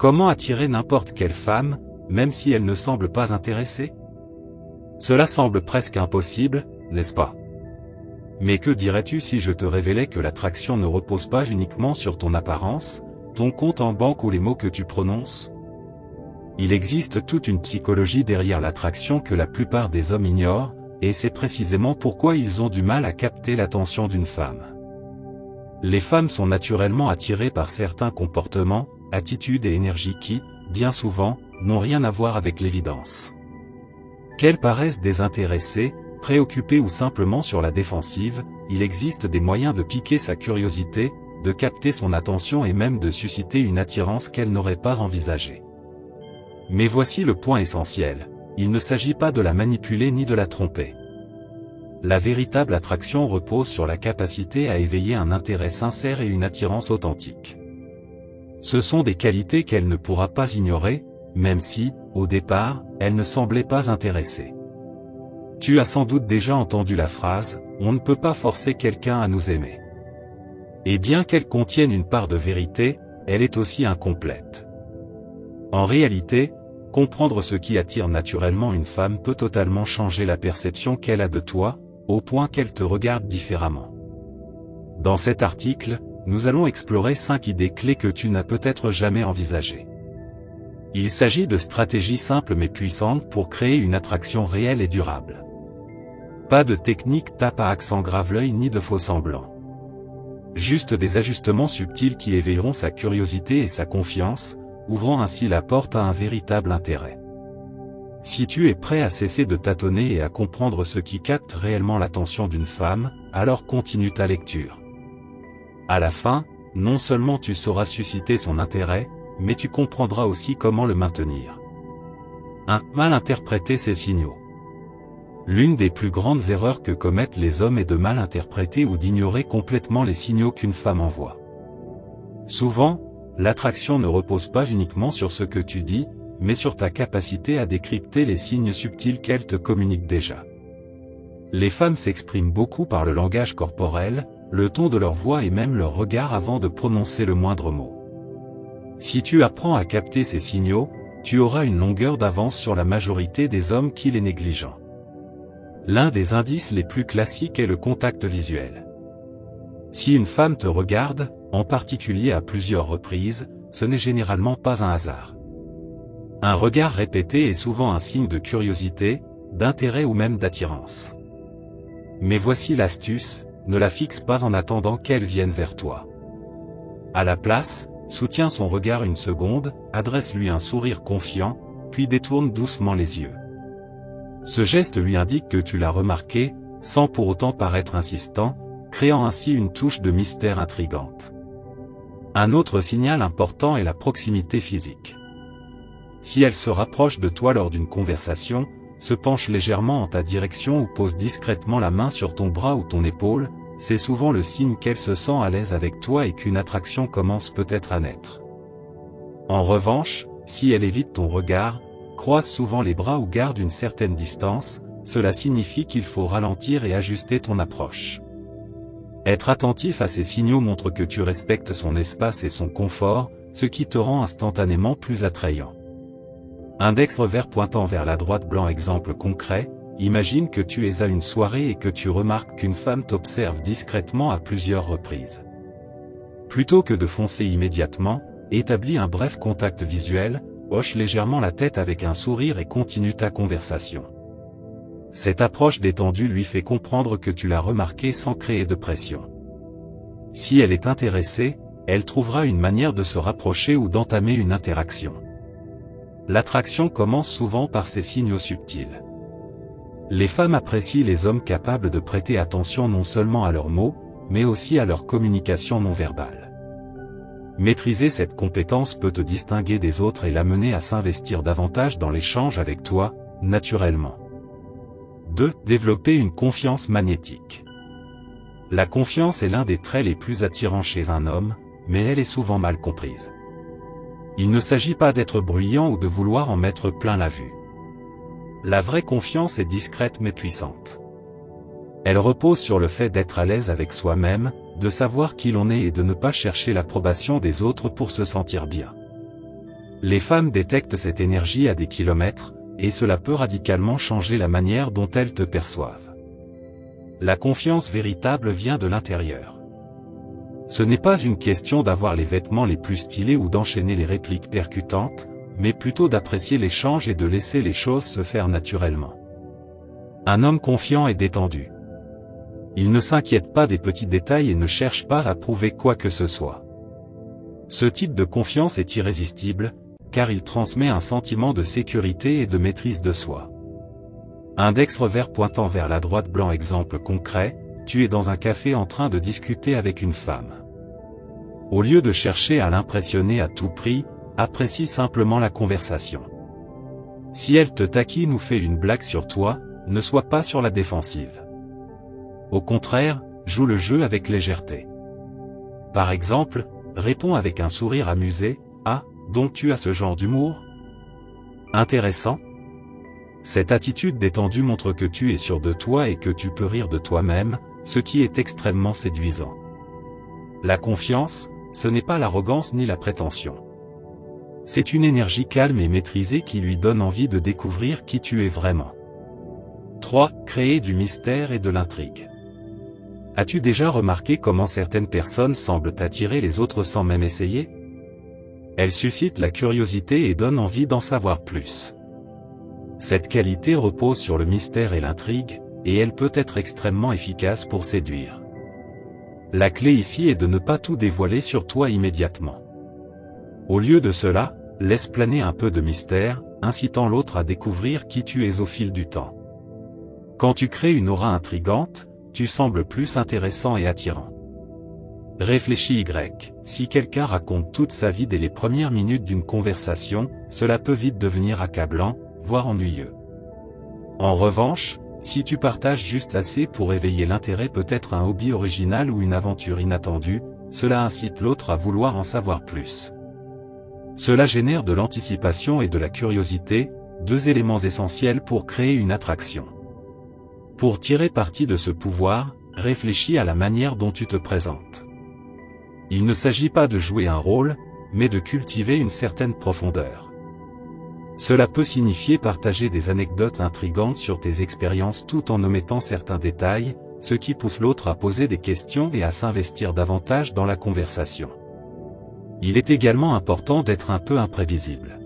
Comment attirer n'importe quelle femme, même si elle ne semble pas intéressée? Cela semble presque impossible, n'est-ce pas? Mais que dirais-tu si je te révélais que l'attraction ne repose pas uniquement sur ton apparence, ton compte en banque ou les mots que tu prononces? Il existe toute une psychologie derrière l'attraction que la plupart des hommes ignorent, et c'est précisément pourquoi ils ont du mal à capter l'attention d'une femme. Les femmes sont naturellement attirées par certains comportements, attitudes et énergies qui, bien souvent, n'ont rien à voir avec l'évidence. Qu'elles paraissent désintéressées, préoccupées ou simplement sur la défensive, il existe des moyens de piquer sa curiosité, de capter son attention et même de susciter une attirance qu'elle n'aurait pas envisagée. Mais voici le point essentiel, il ne s'agit pas de la manipuler ni de la tromper. La véritable attraction repose sur la capacité à éveiller un intérêt sincère et une attirance authentique. Ce sont des qualités qu'elle ne pourra pas ignorer, même si, au départ, elle ne semblait pas intéressée. Tu as sans doute déjà entendu la phrase « On ne peut pas forcer quelqu'un à nous aimer ». Et bien qu'elle contienne une part de vérité, elle est aussi incomplète. En réalité, comprendre ce qui attire naturellement une femme peut totalement changer la perception qu'elle a de toi, au point qu'elle te regarde différemment. Dans cet article, nous allons explorer 5 idées clés que tu n'as peut-être jamais envisagées. Il s'agit de stratégies simples mais puissantes pour créer une attraction réelle et durable. Pas de technique tape à accent grave l'œil ni de faux semblants. Juste des ajustements subtils qui éveilleront sa curiosité et sa confiance, ouvrant ainsi la porte à un véritable intérêt. Si tu es prêt à cesser de tâtonner et à comprendre ce qui capte réellement l'attention d'une femme, alors continue ta lecture. À la fin, non seulement tu sauras susciter son intérêt, mais tu comprendras aussi comment le maintenir. 1. Mal interpréter ces signaux. L'une des plus grandes erreurs que commettent les hommes est de mal interpréter ou d'ignorer complètement les signaux qu'une femme envoie. Souvent, l'attraction ne repose pas uniquement sur ce que tu dis, mais sur ta capacité à décrypter les signes subtils qu'elle te communique déjà. Les femmes s'expriment beaucoup par le langage corporel, le ton de leur voix et même leur regard avant de prononcer le moindre mot. Si tu apprends à capter ces signaux, tu auras une longueur d'avance sur la majorité des hommes qui les négligent. L'un des indices les plus classiques est le contact visuel. Si une femme te regarde, en particulier à plusieurs reprises, ce n'est généralement pas un hasard. Un regard répété est souvent un signe de curiosité, d'intérêt ou même d'attirance. Mais voici l'astuce, ne la fixe pas en attendant qu'elle vienne vers toi. À la place, soutiens son regard une seconde, adresse-lui un sourire confiant, puis détourne doucement les yeux. Ce geste lui indique que tu l'as remarqué, sans pour autant paraître insistant, créant ainsi une touche de mystère intrigante. Un autre signal important est la proximité physique. Si elle se rapproche de toi lors d'une conversation, se penche légèrement en ta direction ou pose discrètement la main sur ton bras ou ton épaule, c'est souvent le signe qu'elle se sent à l'aise avec toi et qu'une attraction commence peut-être à naître. En revanche, si elle évite ton regard, croise souvent les bras ou garde une certaine distance, cela signifie qu'il faut ralentir et ajuster ton approche. Être attentif à ces signaux montre que tu respectes son espace et son confort, ce qui te rend instantanément plus attrayant. Index revers pointant vers la droite blanc. Exemple concret, imagine que tu es à une soirée et que tu remarques qu'une femme t'observe discrètement à plusieurs reprises. Plutôt que de foncer immédiatement, établis un bref contact visuel, hoche légèrement la tête avec un sourire et continue ta conversation. Cette approche détendue lui fait comprendre que tu l'as remarqué sans créer de pression. Si elle est intéressée, elle trouvera une manière de se rapprocher ou d'entamer une interaction. L'attraction commence souvent par ces signaux subtils. Les femmes apprécient les hommes capables de prêter attention non seulement à leurs mots, mais aussi à leur communication non verbale. Maîtriser cette compétence peut te distinguer des autres et l'amener à s'investir davantage dans l'échange avec toi, naturellement. 2. Développer une confiance magnétique. La confiance est l'un des traits les plus attirants chez un homme, mais elle est souvent mal comprise. Il ne s'agit pas d'être bruyant ou de vouloir en mettre plein la vue. La vraie confiance est discrète mais puissante. Elle repose sur le fait d'être à l'aise avec soi-même, de savoir qui l'on est et de ne pas chercher l'approbation des autres pour se sentir bien. Les femmes détectent cette énergie à des kilomètres, et cela peut radicalement changer la manière dont elles te perçoivent. La confiance véritable vient de l'intérieur. Ce n'est pas une question d'avoir les vêtements les plus stylés ou d'enchaîner les répliques percutantes, mais plutôt d'apprécier l'échange et de laisser les choses se faire naturellement. Un homme confiant est détendu. Il ne s'inquiète pas des petits détails et ne cherche pas à prouver quoi que ce soit. Ce type de confiance est irrésistible, car il transmet un sentiment de sécurité et de maîtrise de soi. Index revers pointant vers la droite blanc. Exemple concret, tu es dans un café en train de discuter avec une femme. Au lieu de chercher à l'impressionner à tout prix, apprécie simplement la conversation. Si elle te taquine ou fait une blague sur toi, ne sois pas sur la défensive. Au contraire, joue le jeu avec légèreté. Par exemple, réponds avec un sourire amusé, « Ah, donc tu as ce genre d'humour ? Intéressant ?» Cette attitude détendue montre que tu es sûr de toi et que tu peux rire de toi-même, ce qui est extrêmement séduisant. La confiance, ce n'est pas l'arrogance ni la prétention. C'est une énergie calme et maîtrisée qui lui donne envie de découvrir qui tu es vraiment. 3. Créer du mystère et de l'intrigue. As-tu déjà remarqué comment certaines personnes semblent attirer les autres sans même essayer ? Elles suscitent la curiosité et donnent envie d'en savoir plus. Cette qualité repose sur le mystère et l'intrigue, et elle peut être extrêmement efficace pour séduire. La clé ici est de ne pas tout dévoiler sur toi immédiatement. Au lieu de cela, laisse planer un peu de mystère, incitant l'autre à découvrir qui tu es au fil du temps. Quand tu crées une aura intrigante, tu sembles plus intéressant et attirant. Réfléchis si quelqu'un raconte toute sa vie dès les premières minutes d'une conversation, cela peut vite devenir accablant, voire ennuyeux. En revanche, si tu partages juste assez pour éveiller l'intérêt, peut-être un hobby original ou une aventure inattendue, cela incite l'autre à vouloir en savoir plus. Cela génère de l'anticipation et de la curiosité, deux éléments essentiels pour créer une attraction. Pour tirer parti de ce pouvoir, réfléchis à la manière dont tu te présentes. Il ne s'agit pas de jouer un rôle, mais de cultiver une certaine profondeur. Cela peut signifier partager des anecdotes intrigantes sur tes expériences tout en omettant certains détails, ce qui pousse l'autre à poser des questions et à s'investir davantage dans la conversation. Il est également important d'être un peu imprévisible.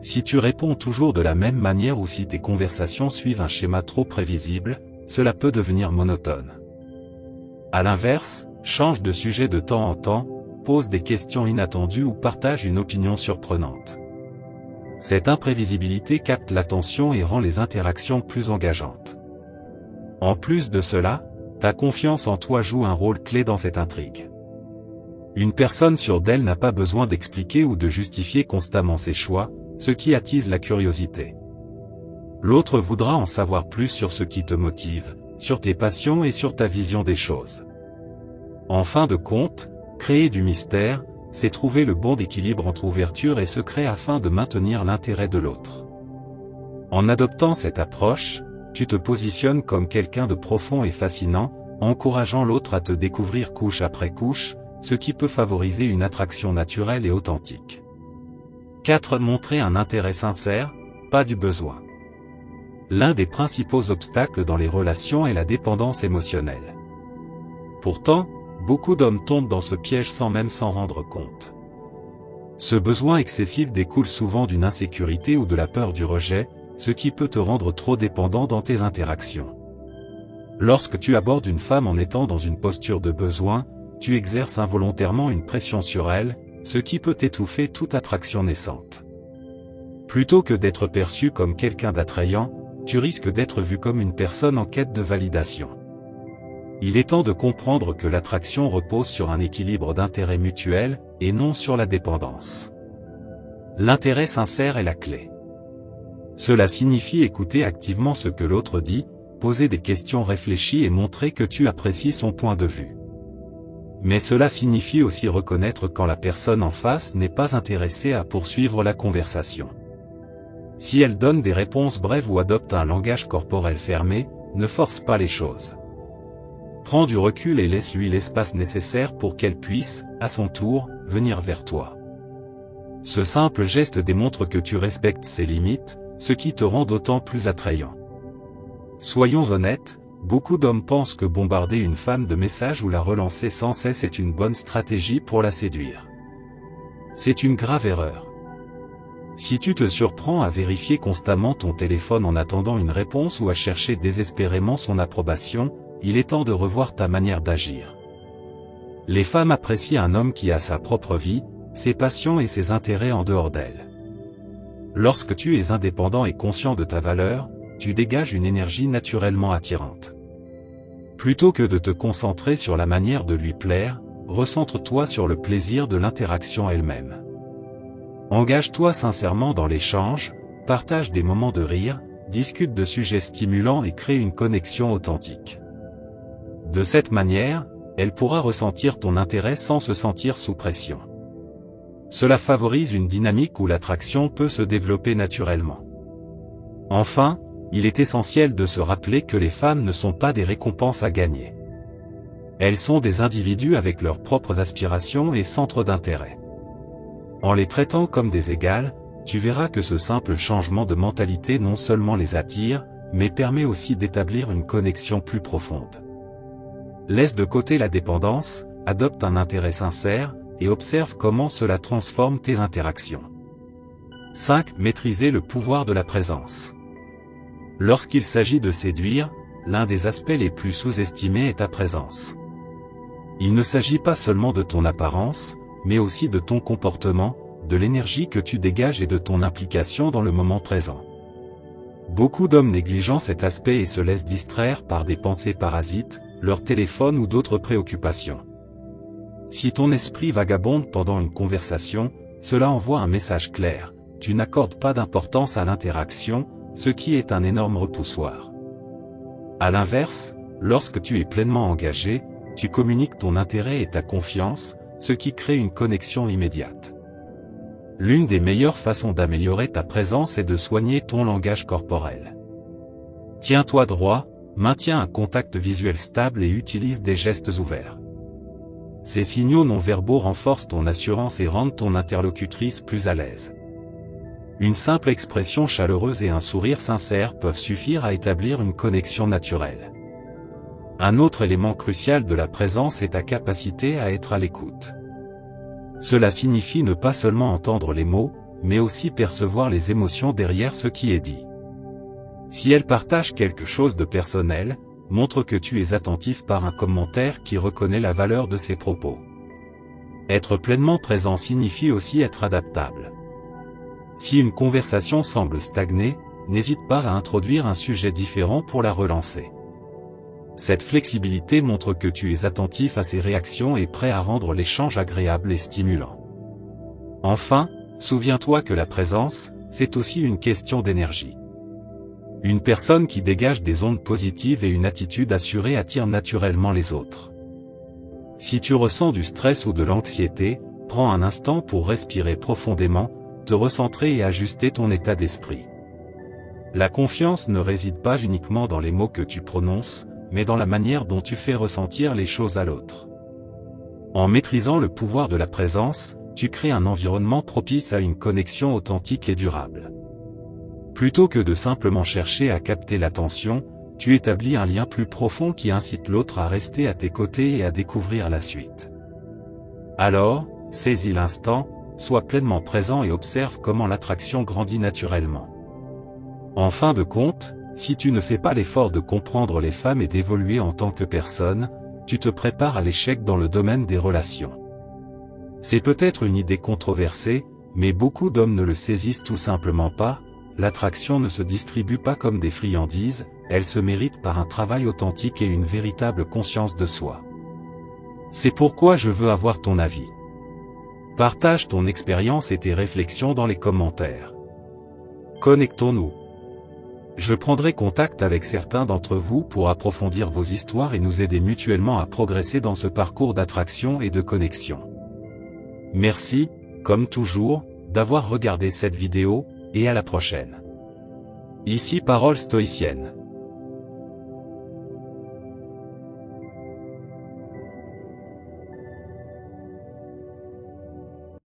Si tu réponds toujours de la même manière ou si tes conversations suivent un schéma trop prévisible, cela peut devenir monotone. À l'inverse, change de sujet de temps en temps, pose des questions inattendues ou partage une opinion surprenante. Cette imprévisibilité capte l'attention et rend les interactions plus engageantes. En plus de cela, ta confiance en toi joue un rôle clé dans cette intrigue. Une personne sûre d'elle n'a pas besoin d'expliquer ou de justifier constamment ses choix, ce qui attise la curiosité. L'autre voudra en savoir plus sur ce qui te motive, sur tes passions et sur ta vision des choses. En fin de compte, créer du mystère, c'est trouver le bon équilibre entre ouverture et secret afin de maintenir l'intérêt de l'autre. En adoptant cette approche, tu te positionnes comme quelqu'un de profond et fascinant, encourageant l'autre à te découvrir couche après couche, ce qui peut favoriser une attraction naturelle et authentique. 4. Montrer un intérêt sincère, pas du besoin. L'un des principaux obstacles dans les relations est la dépendance émotionnelle. Pourtant, beaucoup d'hommes tombent dans ce piège sans même s'en rendre compte. Ce besoin excessif découle souvent d'une insécurité ou de la peur du rejet, ce qui peut te rendre trop dépendant dans tes interactions. Lorsque tu abordes une femme en étant dans une posture de besoin, tu exerces involontairement une pression sur elle, ce qui peut étouffer toute attraction naissante. Plutôt que d'être perçu comme quelqu'un d'attrayant, tu risques d'être vu comme une personne en quête de validation. Il est temps de comprendre que l'attraction repose sur un équilibre d'intérêt mutuel, et non sur la dépendance. L'intérêt sincère est la clé. Cela signifie écouter activement ce que l'autre dit, poser des questions réfléchies et montrer que tu apprécies son point de vue. Mais cela signifie aussi reconnaître quand la personne en face n'est pas intéressée à poursuivre la conversation. Si elle donne des réponses brèves ou adopte un langage corporel fermé, ne force pas les choses. Prends du recul et laisse-lui l'espace nécessaire pour qu'elle puisse, à son tour, venir vers toi. Ce simple geste démontre que tu respectes ses limites, ce qui te rend d'autant plus attrayant. Soyons honnêtes, beaucoup d'hommes pensent que bombarder une femme de messages ou la relancer sans cesse est une bonne stratégie pour la séduire. C'est une grave erreur. Si tu te surprends à vérifier constamment ton téléphone en attendant une réponse ou à chercher désespérément son approbation, il est temps de revoir ta manière d'agir. Les femmes apprécient un homme qui a sa propre vie, ses passions et ses intérêts en dehors d'elle. Lorsque tu es indépendant et conscient de ta valeur, tu dégages une énergie naturellement attirante. Plutôt que de te concentrer sur la manière de lui plaire, recentre-toi sur le plaisir de l'interaction elle-même. Engage-toi sincèrement dans l'échange, partage des moments de rire, discute de sujets stimulants et crée une connexion authentique. De cette manière, elle pourra ressentir ton intérêt sans se sentir sous pression. Cela favorise une dynamique où l'attraction peut se développer naturellement. Enfin, il est essentiel de se rappeler que les femmes ne sont pas des récompenses à gagner. Elles sont des individus avec leurs propres aspirations et centres d'intérêt. En les traitant comme des égales, tu verras que ce simple changement de mentalité non seulement les attire, mais permet aussi d'établir une connexion plus profonde. Laisse de côté la dépendance, adopte un intérêt sincère, et observe comment cela transforme tes interactions. 5. Maîtriser le pouvoir de la présence. Lorsqu'il s'agit de séduire, l'un des aspects les plus sous-estimés est ta présence. Il ne s'agit pas seulement de ton apparence, mais aussi de ton comportement, de l'énergie que tu dégages et de ton implication dans le moment présent. Beaucoup d'hommes négligent cet aspect et se laissent distraire par des pensées parasites, leur téléphone ou d'autres préoccupations. Si ton esprit vagabonde pendant une conversation, cela envoie un message clair, tu n'accordes pas d'importance à l'interaction, ce qui est un énorme repoussoir. À l'inverse, lorsque tu es pleinement engagé, tu communiques ton intérêt et ta confiance, ce qui crée une connexion immédiate. L'une des meilleures façons d'améliorer ta présence est de soigner ton langage corporel. Tiens-toi droit, maintiens un contact visuel stable et utilise des gestes ouverts. Ces signaux non-verbaux renforcent ton assurance et rendent ton interlocutrice plus à l'aise. Une simple expression chaleureuse et un sourire sincère peuvent suffire à établir une connexion naturelle. Un autre élément crucial de la présence est ta capacité à être à l'écoute. Cela signifie ne pas seulement entendre les mots, mais aussi percevoir les émotions derrière ce qui est dit. Si elle partage quelque chose de personnel, montre que tu es attentif par un commentaire qui reconnaît la valeur de ses propos. Être pleinement présent signifie aussi être adaptable. Si une conversation semble stagner, n'hésite pas à introduire un sujet différent pour la relancer. Cette flexibilité montre que tu es attentif à ses réactions et prêt à rendre l'échange agréable et stimulant. Enfin, souviens-toi que la présence, c'est aussi une question d'énergie. Une personne qui dégage des ondes positives et une attitude assurée attire naturellement les autres. Si tu ressens du stress ou de l'anxiété, prends un instant pour respirer profondément, te recentrer et ajuster ton état d'esprit. La confiance ne réside pas uniquement dans les mots que tu prononces, mais dans la manière dont tu fais ressentir les choses à l'autre. En maîtrisant le pouvoir de la présence, tu crées un environnement propice à une connexion authentique et durable. Plutôt que de simplement chercher à capter l'attention, tu établis un lien plus profond qui incite l'autre à rester à tes côtés et à découvrir la suite. Alors, saisis l'instant, sois pleinement présent et observe comment l'attraction grandit naturellement. En fin de compte, si tu ne fais pas l'effort de comprendre les femmes et d'évoluer en tant que personne, tu te prépares à l'échec dans le domaine des relations. C'est peut-être une idée controversée, mais beaucoup d'hommes ne le saisissent tout simplement pas. L'attraction ne se distribue pas comme des friandises, elle se mérite par un travail authentique et une véritable conscience de soi. C'est pourquoi je veux avoir ton avis. Partage ton expérience et tes réflexions dans les commentaires. Connectons-nous. Je prendrai contact avec certains d'entre vous pour approfondir vos histoires et nous aider mutuellement à progresser dans ce parcours d'attraction et de connexion. Merci, comme toujours, d'avoir regardé cette vidéo, et à la prochaine. Ici Parole Stoïcienne.